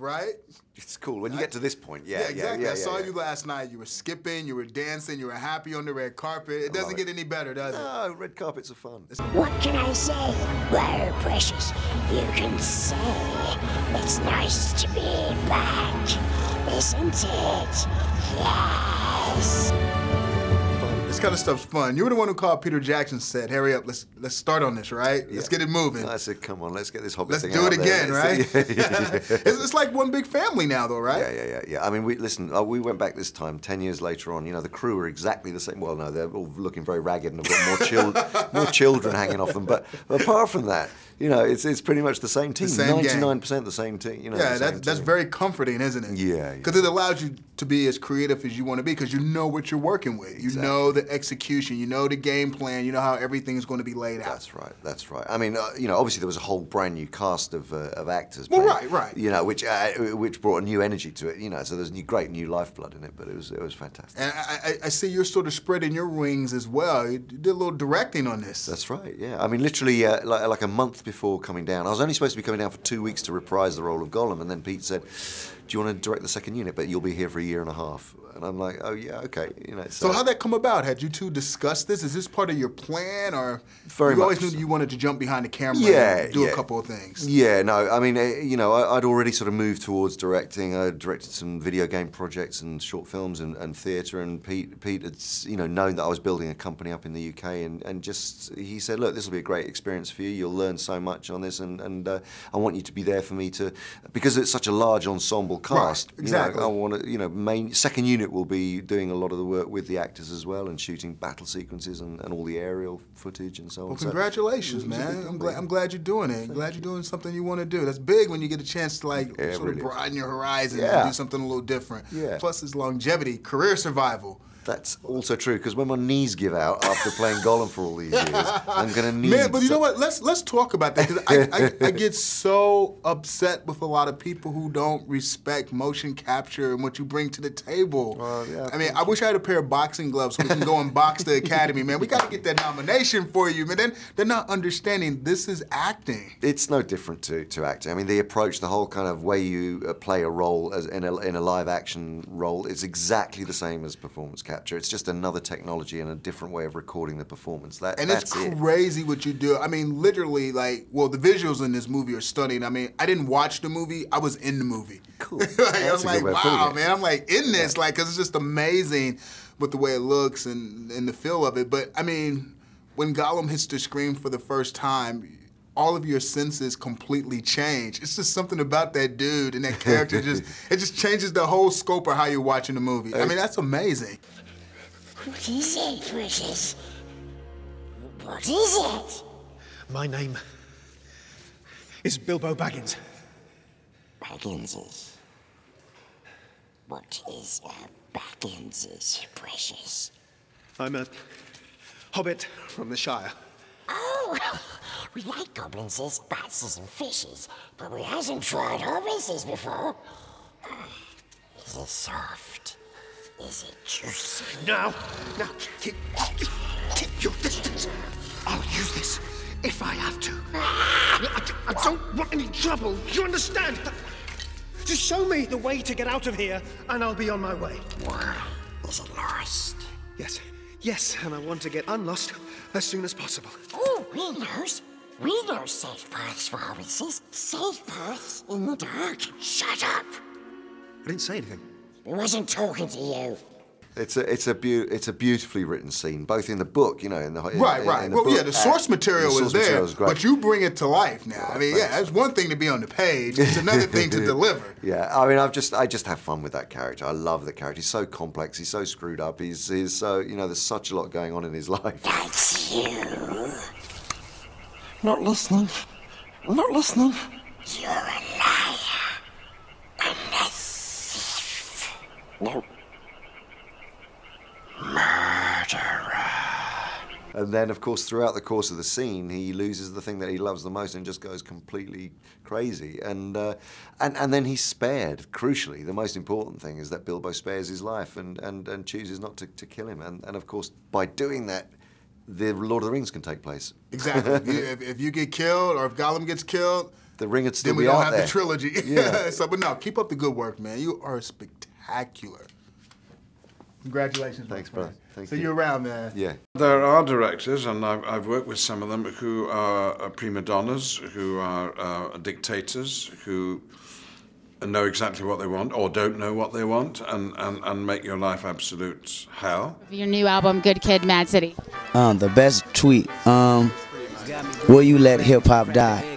right? It's cool when you get to this point. Yeah, exactly. I saw you last night. You were skipping, you were dancing, you were happy on the red carpet. It doesn't get any better, does it? No, red carpets are fun. What can I say? Well, precious, you can say it's nice to be back, isn't it? Yes. This kind of stuff's fun. You were the one who called Peter Jackson, said, "Hurry up, let's start on this, right? Yeah. Let's get it moving." I said, "Come on, let's get this Hobbit thing out Let's do it again, there." right? It's like one big family now, though, right? Yeah. I mean, we went back this time, 10 years later on. You know, the crew are exactly the same. Well, no, they're all looking very ragged and have got more children hanging off them. But apart from that, you know, it's pretty much the same team. 99% the same team. You know, yeah, that's very comforting, isn't it? Yeah. Because it allows you to be as creative as you want to be, because you know what you're working with. Exactly. You know the execution. You know the game plan. You know how everything is going to be laid out. That's right. I mean, you know, obviously there was a whole brand new cast of actors. Well, playing, right. You know, which brought a new energy to it. You know, so there's great new lifeblood in it. But it was fantastic. And I see you're sort of spreading your wings as well. You did a little directing on this. That's right. Yeah. I mean, literally, like a month before coming down, I was only supposed to be coming down for 2 weeks to reprise the role of Gollum, and then Pete said, "Do you want to direct the second unit? But you'll be here for a year and a half." And I'm like, "Oh yeah, okay." You know. So how'd that come about? Had you two discussed this? Is this part of your plan, or very you much always knew that you wanted to jump behind the camera and do a couple of things? Yeah, no, I mean, you know, I'd already sort of moved towards directing. I directed some video game projects and short films and theatre, and Pete had, you know, known that I was building a company up in the UK, and just, he said, "Look, this will be a great experience for you. You'll learn so much on this, and I want you to be there for me to, because it's such a large ensemble cast. Right, exactly. You know, I want to, you know, second unit will be doing a lot of the work with the actors as well, and shooting battle sequences and all the aerial footage and so on." Well, congratulations, man. I'm glad you're doing it. Glad you're doing something you want to do. That's big when you get a chance to sort of broaden your horizon and do something a little different. Yeah. Plus, it's longevity, career survival. That's also true, because when my knees give out after playing Gollum for all these years, I'm going to need... Man, but you know what? Let's talk about that, because I get so upset with a lot of people who don't respect motion capture and what you bring to the table. Yeah, I mean, I wish I had a pair of boxing gloves so we can go and box the Academy, man. We got to get that nomination for you, man. They're not understanding this is acting. It's no different to acting. I mean, the approach, the whole kind of way you play a role as in a live action role, is exactly the same as performance capture. It's just another technology and a different way of recording the performance. It's crazy what you do. I mean, literally, like, well, the visuals in this movie are stunning. I mean, I didn't watch the movie. I was in the movie. Cool. I was like, wow, man. I'm like in this, like, because it's just amazing with the way it looks and the feel of it. But I mean, when Gollum hits the screen for the first time, all of your senses completely change. It's just something about that dude and that character. It just changes the whole scope of how you're watching the movie. I mean, that's amazing. What is it, precious? What is it? My name is Bilbo Baggins. Bagginses. What is a Bagginses, precious? I'm a hobbit from the Shire. Oh, we like goblinses, batses, and fishes, but we hasn't tried hobbitses before. Is it soft? Is it juicy? Now, keep your distance. I'll use this if I have to. I don't want any trouble, you understand? Just show me the way to get out of here, and I'll be on my way. Why? Is it lost? Yes, and I want to get unlost as soon as possible. Oh, we know safe paths for hobbitses. Safe paths in the dark. Shut up! I didn't say anything. I wasn't talking to you. It's a beautifully written scene, both in the book, you know, in the right. Well, book, yeah, the source material is there, great. but you bring it to life now. I mean, yeah, it's one thing to be on the page; it's another thing to deliver. Yeah, I mean, I just have fun with that character. I love the character. He's so complex. He's so screwed up. He's so, you know, there's such a lot going on in his life. That's you. Not listening. Not listening. You're a liar and a thief. No. Murderer. And then, of course, throughout the course of the scene, he loses the thing that he loves the most and just goes completely crazy. And then he's spared. Crucially, the most important thing is that Bilbo spares his life and chooses not to kill him. And of course, by doing that, the Lord of the Rings can take place. Exactly. If you get killed, or if Gollum gets killed, the ring would still then we be don't out have there. the trilogy. Yeah. So, but no, keep up the good work, man. You are spectacular. Congratulations. Thanks, brother. Thank so you. you're around, man. Yeah. There are directors, and I've worked with some of them, who are prima donnas, who are dictators, who know exactly what they want or don't know what they want, and make your life absolute hell. Your new album, Good Kid, Mad City. The best tweet. Will you let hip hop die?